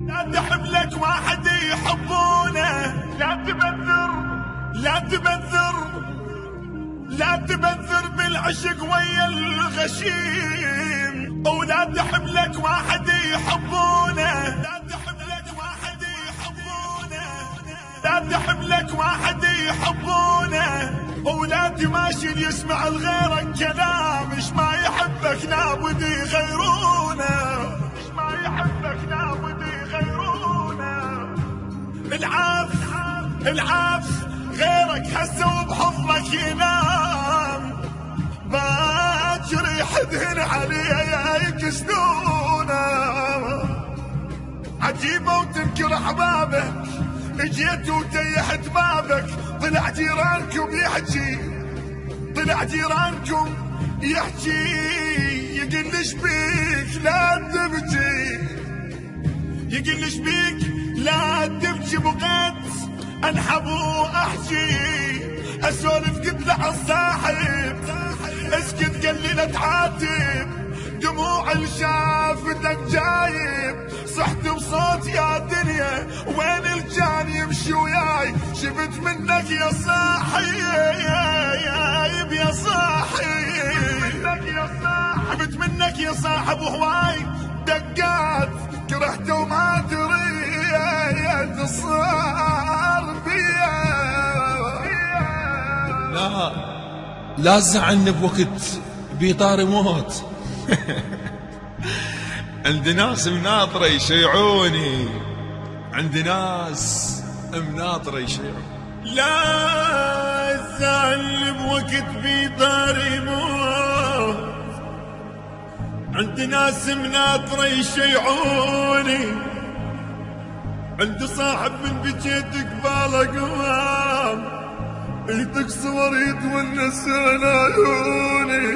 لا تحب لك واحد يحبونه، لا تبذر لا تبذر لا تبذر بالعشق ويا الغشيم، ولا تحب لك واحد يحبونه، لا تحب لك واحد يحبونه، لا تحب لك واحد يحبونه، ولا تماشي يسمع لغيرك كلام، ايش ما يحبك لابد يغيرونه، ايش ما يحبك لابد يغيرونه. العاف غيرك هسه وبحضنك ينام، باكر يحدهن عليه يكسدونه، عجيبة وتنكر احبابك، اجيت وتيحت بابك، طلع جيرانكم يحكي، طلع جيرانكم يحكي، يقلش بيك لا تبكي، يقلش بيك لا تبكي، بغيت انحب واحكي، اسولف قلت له عالصاحب، اسكت قال لي لا تعاتب، دموع اللي شافتك جايب، صحت بصوت يا دنيا وين الجان يمشي وياي، شفت منك يا صاحي يا صاحي، شفت منك يا صاحب وهواي دقات، كرهته وما دري صار بيا. لا تزعلني بوقت بيطار موت. عندي ناس مناطرة يشيعوني، عندي ناس مناطرة يشيعوني. لا تزعلني بوقت بيطار موت، عندي ناس مناطرة يشيعوني، عندي صاحب من بجيت قباله قوام، يدق صور يتونس على عيوني،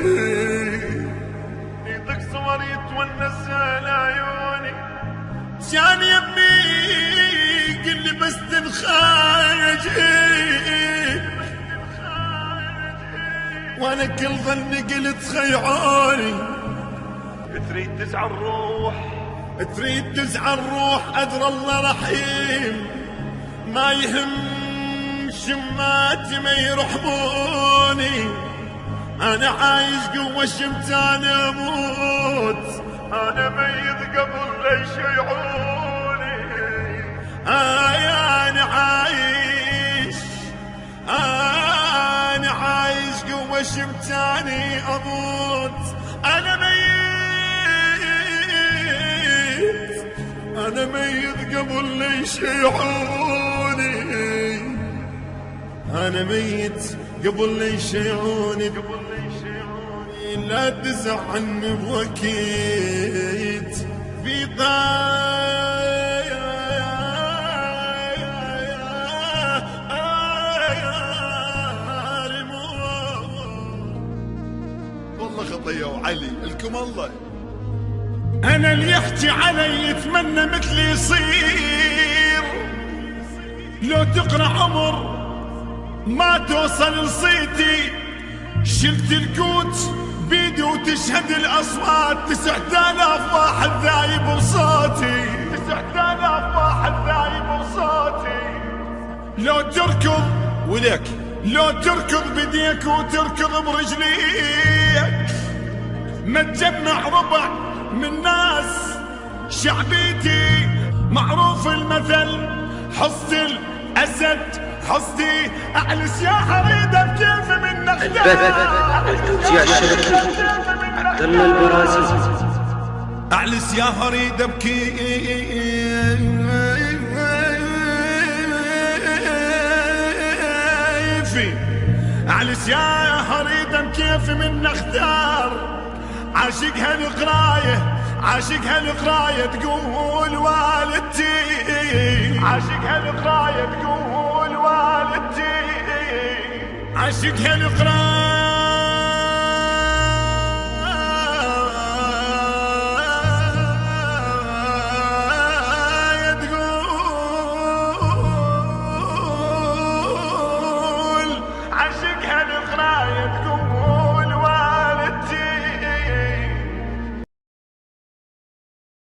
يدق صور يتونس على عيوني، كان يبني قل لي بس تنخرج، وانا كل ظني قلت خيعوني، تريد تزعل الروح، تريد تزعل الروح، أدرى الله رحيم، ما يهم شماتي ما يرحموني، أنا عايش قوة شمتان أموت، أنا ميت قبل لا يشيعوني، أنا عايش قوة شمتاني أموت، أنا ميت قبل لا يشيعوني، أنا ميت قبل لا يشيعوني، لا تزعلني بوقت في والله خطية وعلي لكم الله. أنا اللي يحكي علي يتمنى مثلي يصير، لو تقرأ عمر ما توصل لصيتي، شلت الكوت بيدي وتشهد الأصوات، 9000 واحد ذايب بصوتي، 9000 واحد ذايب بصوتي، لو تركض ولك لو تركض بديك وتركض برجليك، ما تجمع ربع من ناس شعبيتي، معروف المثل حصد الأسد حصدي، أعلس يا حريدة بكيف من نخدة، التوزيع الشبكي عبد الله البرازي، أعلس يا حريدة بكيف، أعلس يا حريدة بكيف من نختار، عاشقها القراية عاشقها القراية تقول والدتي، عاشقها القراية تقول والدتي، عاشقها القراية